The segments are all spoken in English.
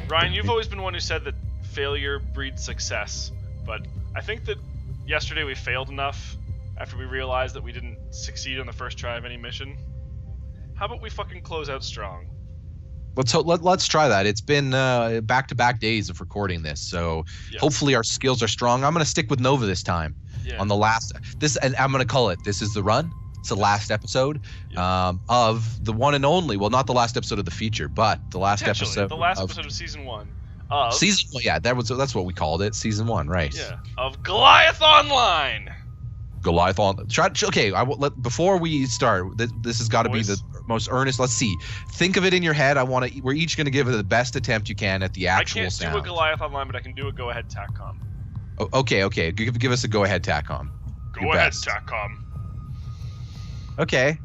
Ryan, you've always been one who said that failure breeds success, but I think that yesterday we failed enough after we realized that we didn't succeed on the first try of any mission. How about we fucking close out strong? Let's try that. It's been back-to-back days of recording this, so hopefully our skills are strong. I'm going to stick with Nova this time. Yeah. On the last and I'm going to call it This Is the Run. It's the last episode of the one and only. Well, not the last episode of the feature, but the last episode. The last episode of season 1. Season 1, yeah, that's what we called it. Season 1, right? Yeah. Of Goliath Online. Goliath on. Okay, before we start, this has got to be the most earnest. Let's see. Think of it in your head. We're each going to give it the best attempt you can at the actual sound. I can't do a Goliath Online, but I can do a Go Ahead TACCOM. Oh, okay. Give us a Go Ahead TACCOM. Go Ahead TACCOM. Okay,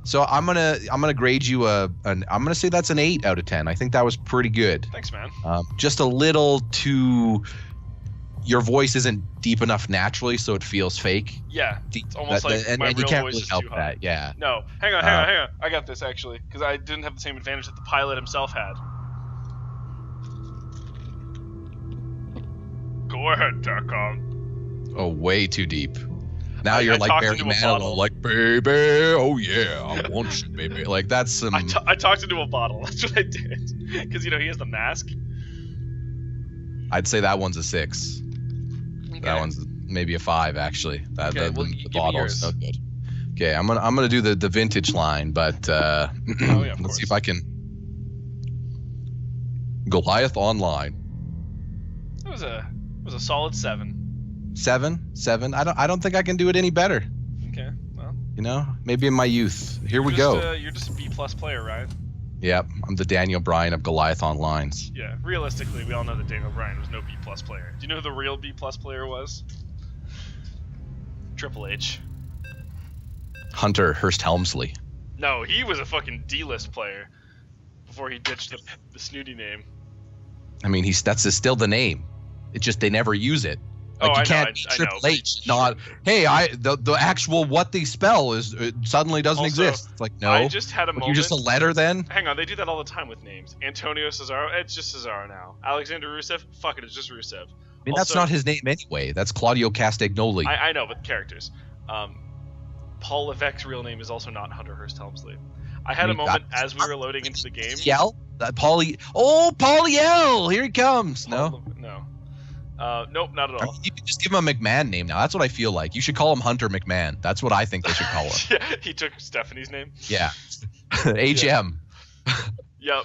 so I'm gonna grade you I'm gonna say that's an 8 out of 10. I think that was pretty good. Thanks, man. Just a little too. Your voice isn't deep enough naturally, so it feels fake. Yeah, it's almost like and, my and real you can't voice really is help too that. high. Yeah. No, hang on. I got this actually, because I didn't have the same advantage that the pilot himself had. Go ahead, TACCOM. Oh, way too deep. Now you're like Barry Manilow, like, baby, oh yeah, I want you, baby. Like, that's some... I talked into a bottle. That's what I did. Because, he has the mask. I'd say that one's a 6. Okay. That one's maybe a 5, actually. The bottle is so good. Okay, I'm gonna do the vintage line, but let's see if I can... Goliath Online. It was a solid 7. 7. I don't think I can do it any better. Okay, well. Maybe in my youth. Here we go. You're just a B+ player, Ryan. Yep, I'm the Daniel Bryan of Goliath Online. Yeah, realistically, we all know that Daniel Bryan was no B+ player. Do you know who the real B+ player was? Triple H. Hunter Hearst Helmsley. No, he was a fucking D-list player before he ditched the snooty name. I mean, that's still the name. It's just they never use it. Like, you can't Triple H, not, hey, the actual what they spell suddenly doesn't exist. It's like, no. I just had a moment. You're just a letter then? Hang on, they do that all the time with names. Antonio Cesaro, it's just Cesaro now. Alexander Rusev, fuck it, it's just Rusev. I mean, that's not his name anyway. That's Claudio Castagnoli. I know, but characters. Paul Levesque's real name is also not Hunter Hearst Helmsley. I had a moment as we were loading into the game. Yell? Paulie L! Here he comes. No? No. Nope, not at all. You can just give him a McMahon name now. That's what I feel like. You should call him Hunter McMahon. That's what I think they should call him. Yeah, he took Stephanie's name. Yeah. HM. Yep.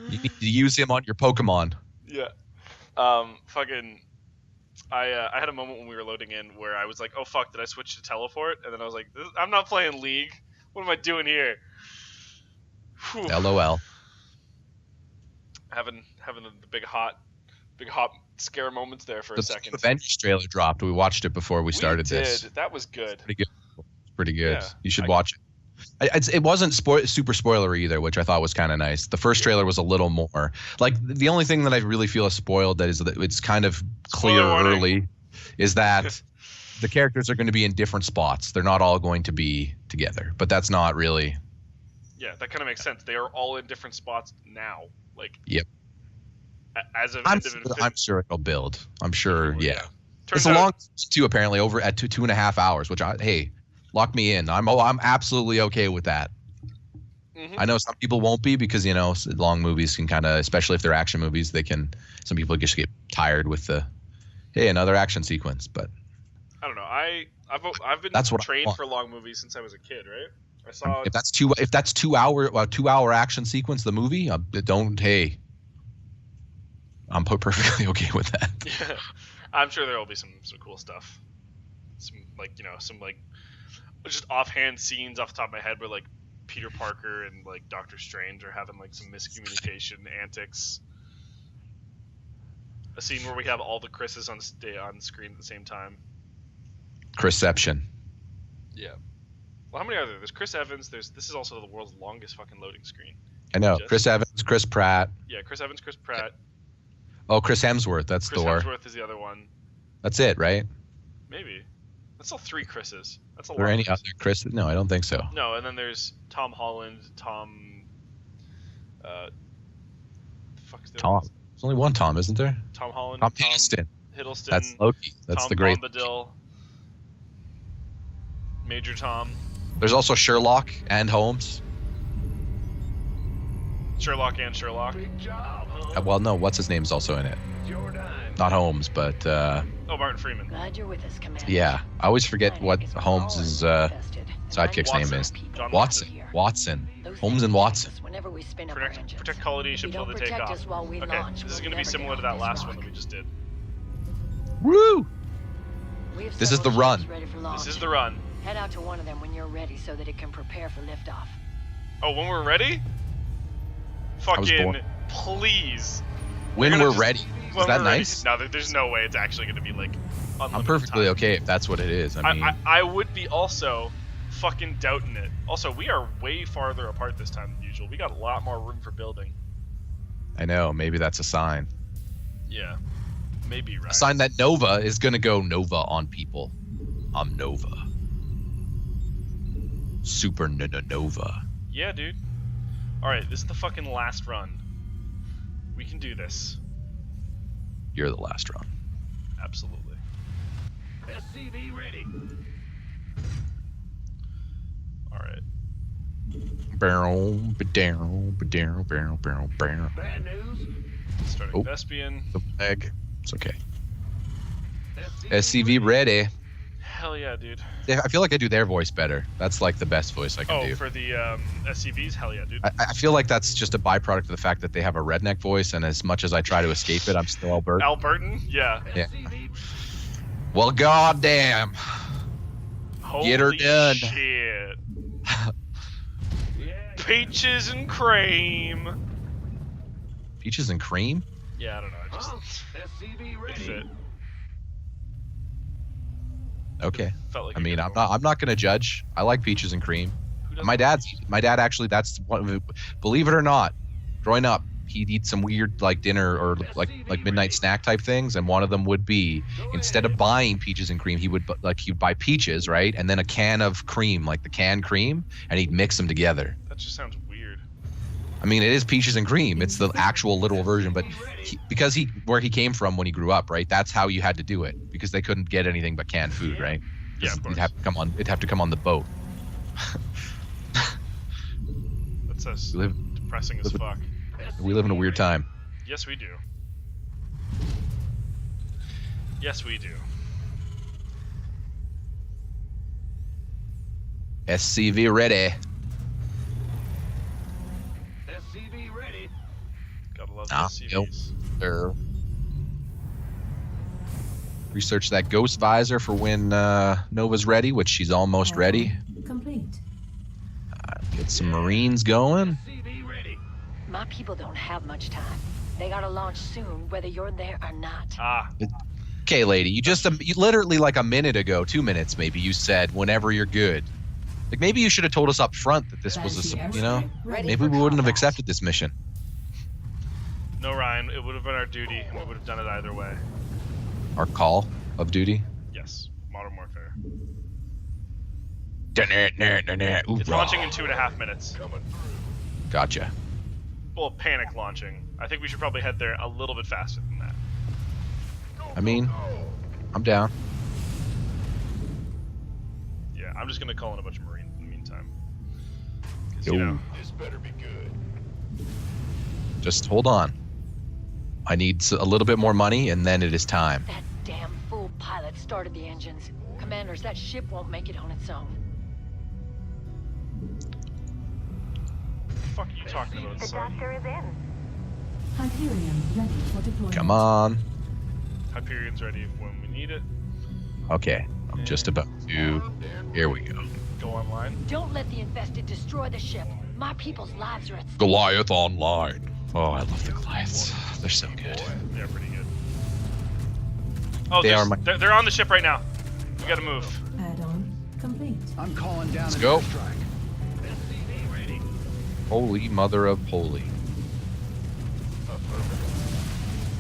You need to use him on your Pokemon. Yeah. I had a moment when we were loading in where I was like, oh fuck, did I switch to teleport? And then I was like, I'm not playing League. What am I doing here? Whew. LOL. Having the big hot scare moments there for a second. The Avengers trailer dropped. We watched it before we started this. That was good. Pretty good. Yeah, you should watch it. It wasn't super spoilery either, which I thought was kind of nice. The first trailer was a little more. Like, the only thing that I really feel is spoiled, that is that it's kind of clear early, is that the characters are going to be in different spots. They're not all going to be together. But that's not really... Yeah, that kind of makes sense. They are all in different spots now. Like, yep. As of I'm sure it'll build. I'm sure, yeah. It's a long too, apparently, over at 2.5 hours, which lock me in. I'm absolutely okay with that. Mm-hmm. I know some people won't be because, long movies can kind of, especially if they're action movies, some people just get tired with another action sequence. But I don't know. I've been trained for long movies since I was a kid, right? I saw if that's 2 hour action sequence, the movie, I'm perfectly okay with that. Yeah, I'm sure there will be some cool stuff. Some just offhand scenes off the top of my head where like Peter Parker and like Doctor Strange are having like some miscommunication antics. A scene where we have all the Chris's on screen at the same time. Chrisception. Yeah. Well, how many are there? There's Chris Evans. This is also the world's longest fucking loading screen. I know. Chris Evans, Chris Pratt. Yeah, Chris Evans, Chris Pratt. Oh, Chris Hemsworth. That's Chris Thor. Hemsworth is the other one. That's it, right? Maybe. That's all 3 Chris's. That's a lot. Are there any other Chris? No, I don't think so. No, and then there's Tom Holland, Tom. Tom. There's only one Tom, isn't there? Tom Holland. Tom Hiddleston. That's Loki. That's Tom the great. Bombadil. Major Tom. There's also Sherlock and Holmes. Sherlock and Sherlock. Well, no, what's his name's also in it. Not Holmes, but. Martin Freeman. Glad you're with us, Commander. Yeah, I always forget what Holmes' sidekick's name is. John Watson. Holmes and Watson. Whenever we spin up Protect quality ship until they take off. Okay, this is going to be similar to that last one that we just did. Woo! This is the run. This is the run. Head out to one of them when you're ready so that it can prepare for liftoff. Oh, when we're ready? Fucking please. When we're ready. Is that nice? No, there's no way it's actually going to be like unlimited I'm perfectly time. okay if that's what it is. I mean, I would be also fucking doubting it. Also, we are way farther apart this time than usual. We got a lot more room for building. I know. Maybe that's a sign. Yeah. Maybe, right? A sign that Nova is going to go Nova on people. I'm Nova. Super Nova. Yeah, dude. Alright, this is the fucking last run. We can do this. You're the last run. Absolutely. SCV ready. Alright. Barrel. Bad news. Starting Vespian. The leg. It's okay. SCV ready. Hell yeah, dude. Yeah, I feel like I do their voice better. That's like the best voice I can do. Oh, for the SCVs? Hell yeah, dude. I feel like that's just a byproduct of the fact that they have a redneck voice, and as much as I try to escape it, I'm still Albertan. Albertan? Yeah. Yeah. Well, goddamn. Holy Get her done. shit. Peaches and cream. Peaches and cream? Yeah, I don't know. I just SCV it ready. fit. Okay. Felt like I mean, I'm not gonna judge. I like peaches and cream. My dad actually, that's what, believe it or not, growing up, he'd eat some weird like dinner or like midnight snack type things, and one of them would be, instead of buying peaches and cream, he'd buy peaches, right, and then a can of cream, like the canned cream, and he'd mix them together. That just sounds weird. I mean, it is peaches and cream. It's the actual literal version, but because where he came from when he grew up, right? That's how you had to do it, because they couldn't get anything but canned food, right? Yeah, of course. It'd have to come on the boat. That's depressing as fuck. We live in a weird time. Yes, we do. Yes, we do. SCV ready. SCV ready. Gotta love the SCVs. Research that ghost visor for when Nova's ready, which she's almost ready. Complete. Get some Marines going. SCV ready. My people don't have much time. They gotta launch soon, whether you're there or not. Ah, Okay, lady, you literally like a minute ago, 2 minutes maybe, you said whenever you're good. Like maybe you should have told us up front that this was maybe we wouldn't have accepted this mission. no, Ryan. It would have been our duty, and we would have done it either way. Our call of duty. Yes, Modern Warfare. Ooh, It's launching in 2.5 minutes. Gotcha. Well, panic launching. I think we should probably head there a little bit faster than that. I mean, I'm down. Yeah, I'm just gonna call in a bunch of Marines in the meantime. 'Cause, Yo. This better be good. Just hold on. I need a little bit more money, and then it is time. That damn fool pilot started the engines. Commanders, that ship won't make it on its own. what the fuck are you talking about, son? is in. Hyperion ready for deployment. Come on. Hyperion's ready when we need it. Okay, I'm just about to. Here we go. Go online. Don't let the infested destroy the ship. My people's lives are at stake. Goliath online. Oh, I love the Goliaths. They're so good. They're pretty good. Oh, they're on the ship right now. We gotta move. Add-on complete. I'm calling down Let's an go. airstrike. SCV ready. Holy mother of holy.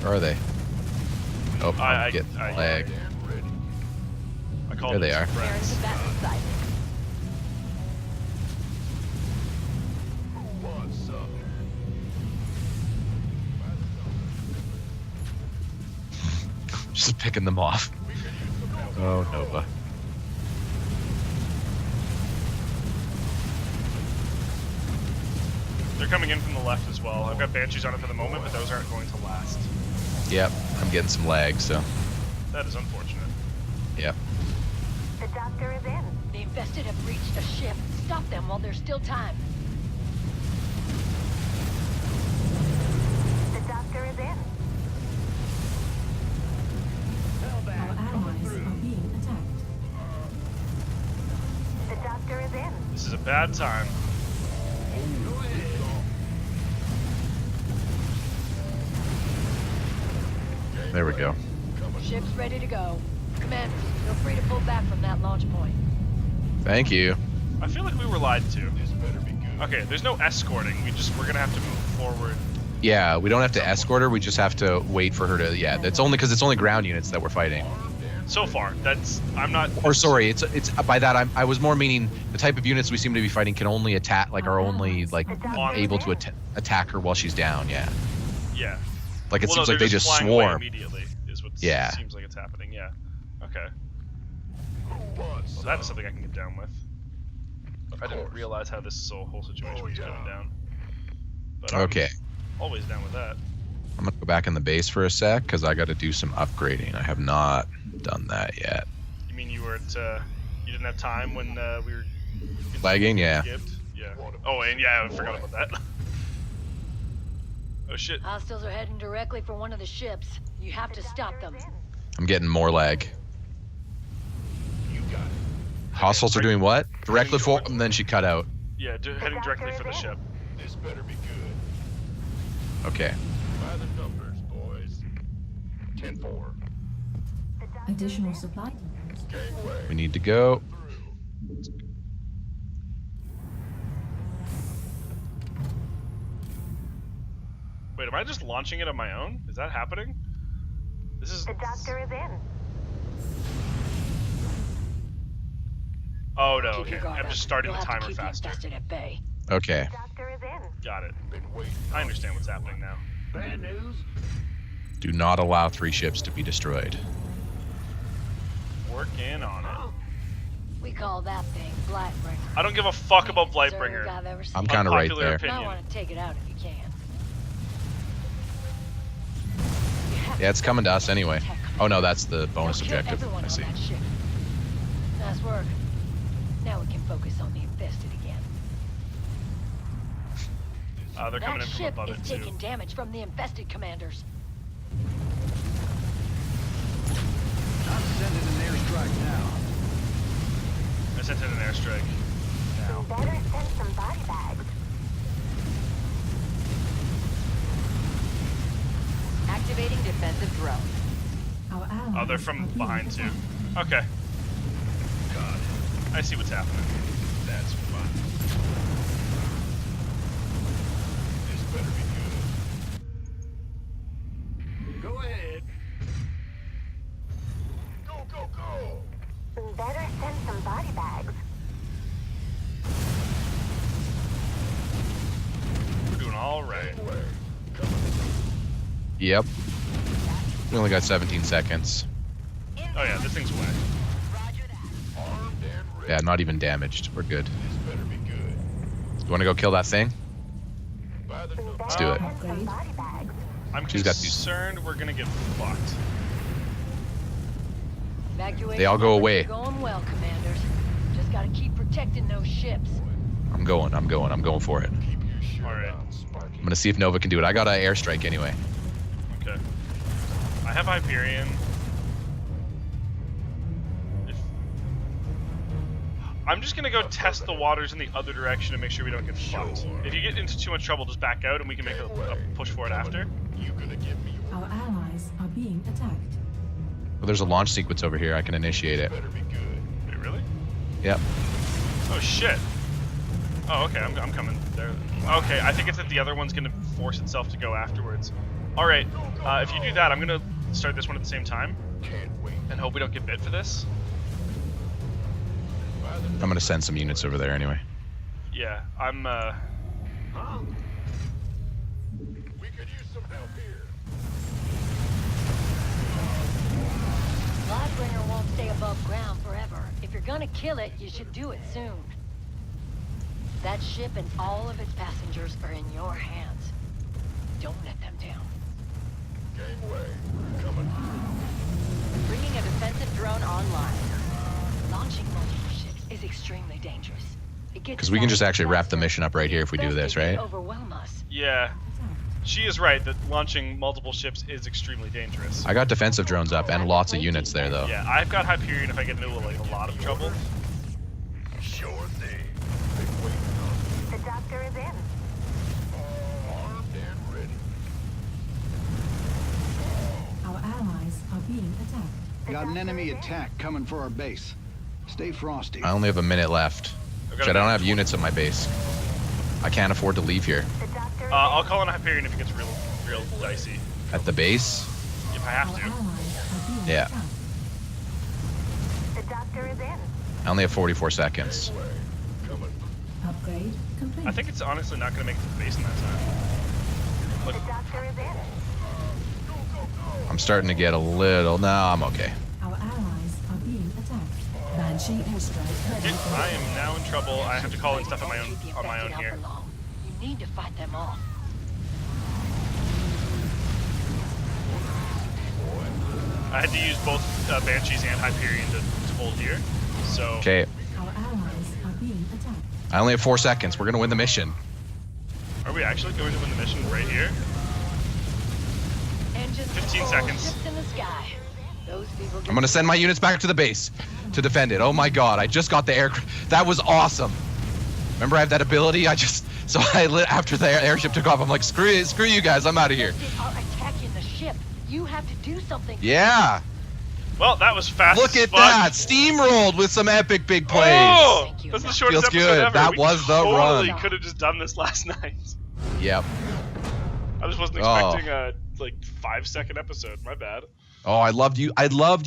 Where are they? Oh, I'm getting lag. I called There they them are. Preparing friends. the battle site. Who wants some? Just picking them off. Oh, Nova. They're coming in from the left as well. I've got Banshees on it for the moment, but those aren't going to last. Yep, I'm getting some lag, so. That is unfortunate. Yep. The doctor is in. The infested have reached a ship. Stop them while there's still time. The doctor is in. Our allies are being attacked. The doctor is in. This is a bad time. Go ahead. There we go. Ship's ready to go. Commanders, feel free to pull back from that launch point. Thank you. I feel like we were lied to. This better be good. Okay, there's no escorting. We're gonna have to move forward. Yeah, we don't have to escort her. We just have to wait for her to. Yeah, that's only because it's only ground units that we're fighting. So far, I'm not. Or sorry, it's by that I was more meaning the type of units we seem to be fighting can only attack, like are only like able to attack her while she's down. Yeah, Yeah. like it Well, seems no, like they they're just flying away swarm. immediately. Is what Yeah. seems like it's happening. Yeah. Okay. Who wants Well, some? that is something I can get down with. Of I didn't course. realize how this whole situation Oh, was yeah. going down. But I'm Okay, always down with that. I'm gonna go back in the base for a sec because I got to do some upgrading. I have not done that yet. You mean you weren't? You didn't have time when we were Lagging, yeah. skipped? Yeah. Oh, and yeah, I forgot about that. Oh shit. Hostiles are heading directly for one of the ships. You have to stop them. I'm getting more lag. You got it. Hostiles are doing what? Directly for, and then she cut out. Yeah, heading directly for the ship. This better be good. Okay. By the numbers, boys. 10-4. Additional supply. Gangway. We need to go. Through. Wait, am I just launching it on my own? Is that happening? This is. The doctor is in. Oh no. Keep Okay. your guard I'm up. just starting You'll the have to timer keep the faster. infested at bay. Okay. Doctor is in. Got it. Been waiting. I understand what's happening now. Bad news? Do not allow 3 ships to be destroyed. Working on it. We call that thing Blightbringer. I don't give a fuck about Reserve Blightbringer. I've ever seen. I'm kind of right Unpopular there. opinion. I want to take it out if you can. You have Yeah, it's to coming to us anyway. protect them. Oh no, that's the bonus They'll kill objective. everyone I on see. that ship. Nice work. Now we can focus on the infested again. They're coming That in from ship above is it too. taking damage from the infested commanders. I'm sending an airstrike now. I sent in an airstrike. Now. Better send some body bags. Activating defensive drone. Our allies Oh, they're from are being behind too. attacked. Okay. Got it. I see what's happening. That's fine. This better be good. Go ahead. Go, go, go. Better send some body bags. We're doing all right. Gangway. Coming. Yep. We only got 17 seconds. Oh yeah, this thing's away. Armed and ready. Yeah, not even damaged. We're good. This better be good. You want to go kill that thing? By the numbers. Let's do it. Send some body bags. I'm She's got these- concerned we're gonna get fucked. Evacuation They all go efforts away. are going well, commanders. Just gotta keep protecting those ships. I'm going for it. Keep your shirt All right. on, Sparky. I'm gonna see if Nova can do it. I got an airstrike anyway. Okay. I have Hyperion. If... I'm just gonna go test the waters in the other direction and make sure we don't get fucked. Sure. If you get into too much trouble, just back out and we can make a push for it after. You gonna give me your Our allies are being attacked. Well, there's a launch sequence over here. I can initiate it. better be good. Wait, really? Yep. Oh shit. Oh, okay. I'm coming there. Okay, I think it's that the other one's gonna force itself to go afterwards. All right. If you do that, I'm gonna start this one at the same time. Can't wait. And hope we don't get bit for this. I'm gonna send some units over there anyway. Yeah, I'm. We could use some help here. Lightbringer won't stay above ground forever. If you're gonna kill it, you should do it soon. That ship and all of its passengers are in your hands. Don't let them down. Gangway. Coming. Bringing a defensive drone online. Launching multiple ships is extremely dangerous. Because we can just actually wrap the mission up right here if we do this, right? Overwhelm us. Yeah. She is right that launching multiple ships is extremely dangerous. I got defensive drones up and lots of units there, though. Yeah, I've got Hyperion if I get into like a lot of trouble. Sure thing. Been waiting on. The doctor is in. Armed and ready. Our allies are being attacked. Got an enemy attack coming for our base. Stay frosty. I only have a minute left. I don't have units at my base. I can't afford to leave here. The doctor is I'll call in a Hyperion if it gets real dicey. At the base? If I have Our to. allies are being Yeah. attacked. The doctor is in. I only have 44 seconds. Coming. Upgrade complete. I think it's honestly not going to make it to the base in that time. The doctor is in. I'm starting to get a little... No, I'm okay. Our allies are being attacked. Banshee airstrike ready. Okay, I am now in trouble. I have to call in stuff on my Won't keep the own infected out here. for long. You need to fight them off. I had to use both Banshees and Hyperion to hold here. So Okay. Our allies are being attacked. I only have 4 seconds. We're going to win the mission. are we actually going to win the mission right here? Engines 15 full, seconds. ships in the sky. Those people I'm going to send my units back to the base to defend it. Oh my god, I just got the air... That was awesome. Remember I have that ability? So after the airship took off, I'm like, screw you guys, I'm out of here. They are attacking the ship. You have to do something. Yeah. Well, that was fast. Look as at fuck. that. Steamrolled with some epic big plays. Oh, Thank you. that's the shortest Feels episode good. ever. That We was the totally run. could have just done this last night. Yep. I just wasn't Oh. expecting a 5-second episode. My bad. Oh, I loved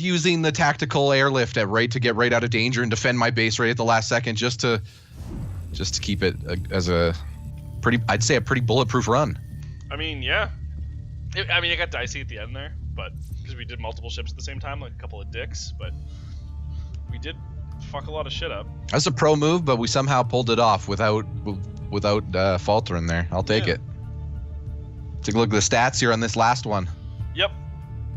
using the tactical airlift to get right out of danger and defend my base right at the last second, just to keep it as a I'd say a pretty bulletproof run. I mean, yeah. It got dicey at the end there, but because we did multiple ships at the same time, like a couple of dicks, but we did fuck a lot of shit up. That's a pro move, but we somehow pulled it off without faltering there. I'll take Yeah. it. Take a look at the stats here on this last one. Yep.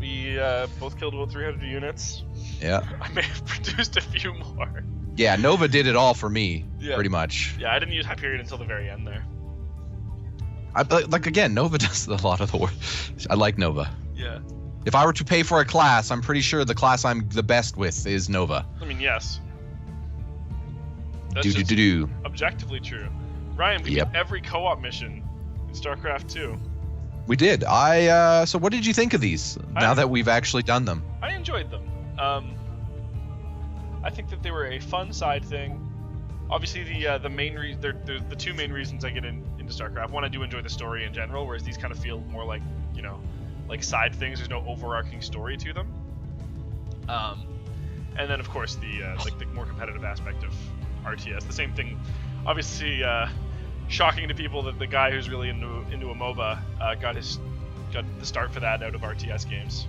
We both killed about 300 units. Yeah. I may have produced a few more. Yeah, Nova did it all for me, Yeah. pretty much. Yeah, I didn't use Hyperion until the very end there. Again, Nova does a lot of the work. I like Nova. Yeah. If I were to pay for a class, I'm pretty sure the class I'm the best with is Nova. I mean, yes. That's just Do. objectively true. Ryan, we Yep. did every co-op mission in StarCraft 2. We did. So what did you think of these now that we've actually done them? I enjoyed them. I think that they were a fun side thing. Obviously, the main the two main reasons I get into StarCraft. One, I do enjoy the story in general, whereas these kind of feel more like like side things. There's no overarching story to them. And then of course the more competitive aspect of RTS. The same thing. Obviously, shocking to people that the guy who's really into a MOBA got the start for that out of RTS games.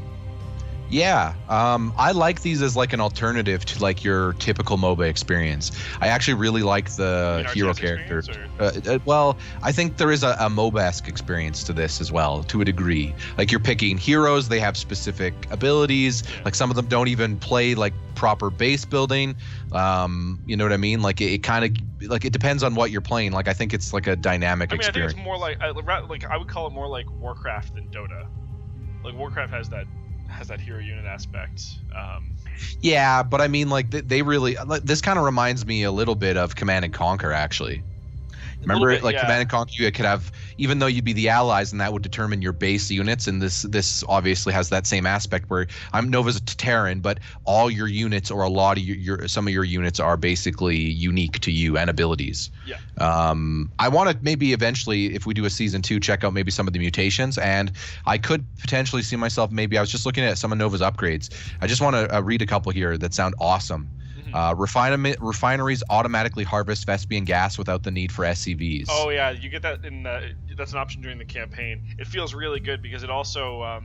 Yeah, I like these as like an alternative to like your typical MOBA experience. I actually really like the You mean hero RTS character. experience, Well, I think there is a MOBA-esque experience to this as well, to a degree. Like you're picking heroes, they have specific abilities. Yeah. Like some of them don't even play like proper base building. You know what I mean? Like it kind of like it depends on what you're playing. Like I think it's like a dynamic I mean, experience. I think it's more like I would call it more like Warcraft than Dota. Like Warcraft has that hero unit aspect. Yeah, but I mean, like they really. This kind of reminds me a little bit of Command and Conquer, actually. Remember, bit, yeah. Command and Conquer, you could have, even though you'd be the allies, and that would determine your base units. And this obviously has that same aspect where Nova's a Terran, but all your units or a lot of some of your units are basically unique to you and abilities. Yeah. I want to maybe eventually, if we do a season 2, check out maybe some of the mutations, and I could potentially see myself. Maybe I was just looking at some of Nova's upgrades. I just want to read a couple here that sound awesome. Refineries automatically harvest Vespian gas without the need for SCVs. Oh yeah, you get that that's an option during the campaign. It feels really good because it also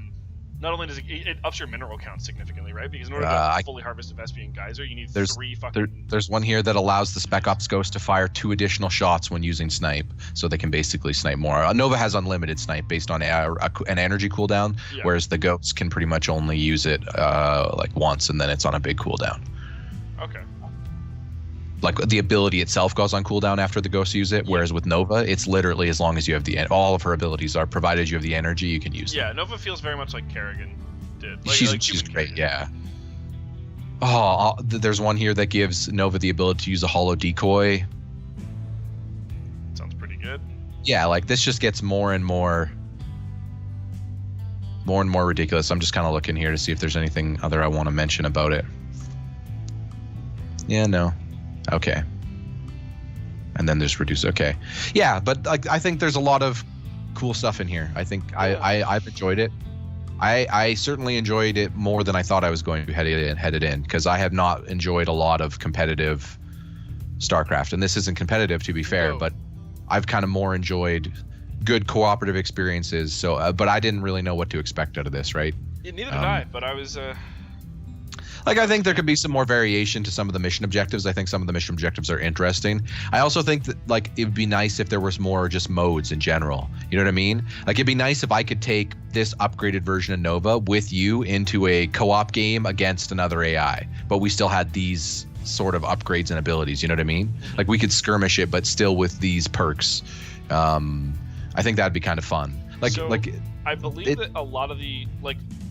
not only does it ups your mineral count significantly, right? Because in order to fully harvest a Vespian geyser, you need 3 fucking. There's one here that allows the Spec Ops Ghost to fire 2 additional shots when using snipe, so they can basically snipe more. Nova has unlimited snipe based on an energy cooldown, whereas the Ghosts can pretty much only use it once, and then it's on a big cooldown. Okay. Like the ability itself goes on cooldown after the Ghosts use it, whereas with Nova, it's literally as long as you have all of her abilities are provided you have the energy, you can use them. Yeah, Nova feels very much like Kerrigan did. She's great, yeah. Oh, there's one here that gives Nova the ability to use a hollow decoy. Sounds pretty good. Yeah, like this just gets more and more ridiculous. I'm just kind of looking here to see if there's anything other I want to mention about it. Yeah, no. Okay. And then there's reduce. Okay. Yeah, but I think there's a lot of cool stuff in here. I think I've enjoyed it. I certainly enjoyed it more than I thought I was going to headed in because I have not enjoyed a lot of competitive StarCraft, and this isn't competitive to be fair, but I've kind of more enjoyed good cooperative experiences. So, but I didn't really know what to expect out of this, right? Yeah, neither did I. But I was. I think there could be some more variation to some of the mission objectives. I think some of the mission objectives are interesting. I also think that it would be nice if there was more just modes in general. You know what I mean? It'd be nice if I could take this upgraded version of Nova with you into a co-op game against another AI, but we still had these sort of upgrades and abilities. You know what I mean? We could skirmish it, but still with these perks. I think that'd be kind of fun. I believe that a lot of the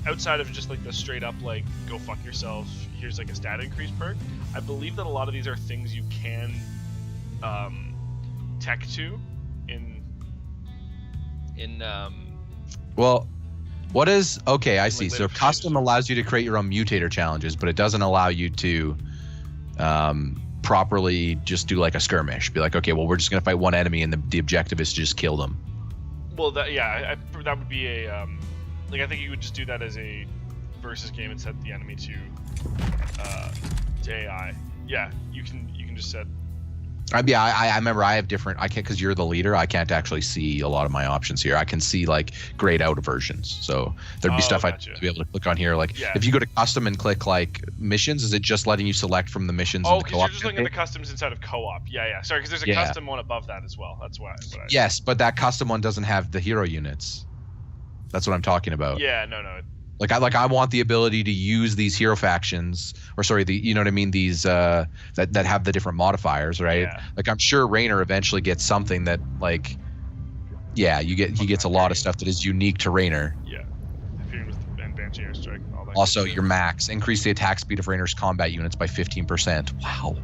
outside of just the straight up go fuck yourself, here's a stat increase perk, I believe that a lot of these are things you can tech to in well, what is okay I see. So custom allows you to create your own mutator challenges, but it doesn't allow you to properly just do a skirmish, be okay, well, we're just gonna fight one enemy and the objective is to just kill them. Well, that would be a I think you would just do that as a versus game and set the enemy to AI. Yeah, you can just set. I remember I have different. I can't because you're the leader. I can't actually see a lot of my options here. I can see grayed out versions. So there'd be stuff I'd be able to click on here. If you go to custom and click missions, is it just letting you select from the missions? Oh, because you're just looking at the customs inside of co-op. Yeah. Sorry, because there's a custom one above that as well. That's why. Yes, but that custom one doesn't have the hero units. That's what I'm talking about. Yeah, no. I want the ability to use these hero factions, or sorry, you know what I mean, these that have the different modifiers, right? Yeah. I'm sure Raynor eventually gets something that he gets a lot of stuff that is unique to Raynor. Yeah. And Banshee Airstrike, all that. Also, your max increase the attack speed of Raynor's combat units by 15%. Wow.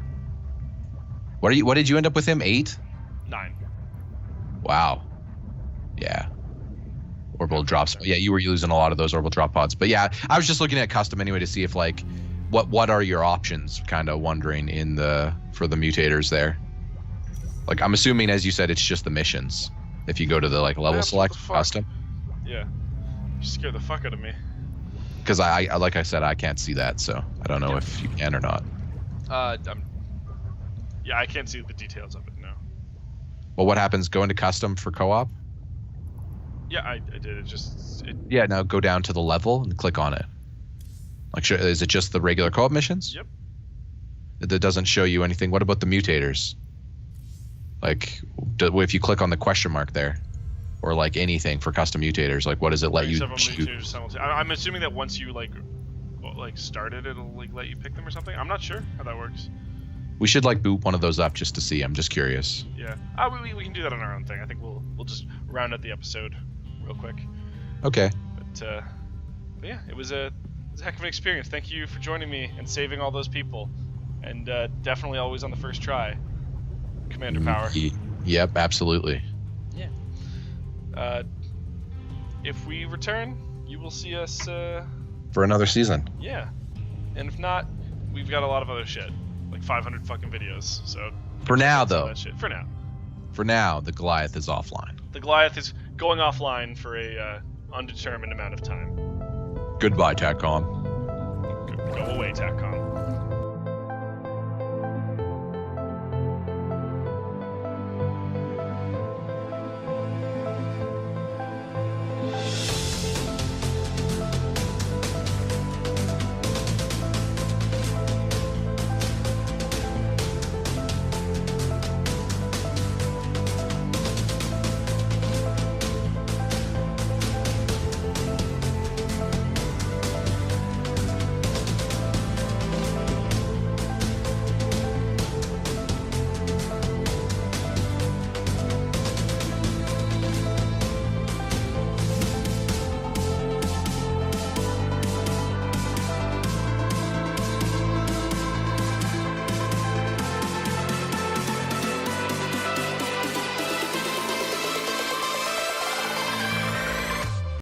What did you end up with him? 8? 9. Wow. Yeah. Orbital drops. Yeah, you were using a lot of those orbital drop pods. But yeah, I was just looking at custom anyway to see if what are your options, kind of wondering for the mutators there. I'm assuming, as you said, it's just the missions. If you go to the level select custom. Yeah. You scared the fuck out of me. Because I like I said, I can't see that, so I don't know if you can or not. Yeah, I can't see the details of it, no. Well, what happens? Go into custom for co-op? Yeah, I did. Yeah, now go down to the level and click on it. Is it just the regular co-op missions? Yep. That doesn't show you anything. What about the mutators? If you click on the question mark there, or anything for custom mutators, what does it let you choose? I'm assuming that once you start it, it'll let you pick them or something. I'm not sure how that works. We should boot one of those up just to see. I'm just curious. Yeah. We can do that on our own thing. I think we'll just round out the episode real quick. Okay. But yeah, it was a heck of an experience. Thank you for joining me and saving all those people. And definitely always on the first try, Commander Power. Yep, absolutely. Yeah. If we return, you will see us. For another season. Yeah. And if not, we've got a lot of other shit, like 500 fucking videos. So. For now, though. That shit. For now. For now, the Goliath is offline. The Goliath is going offline for a undetermined amount of time. Goodbye, TACCOM. Go away, TACCOM.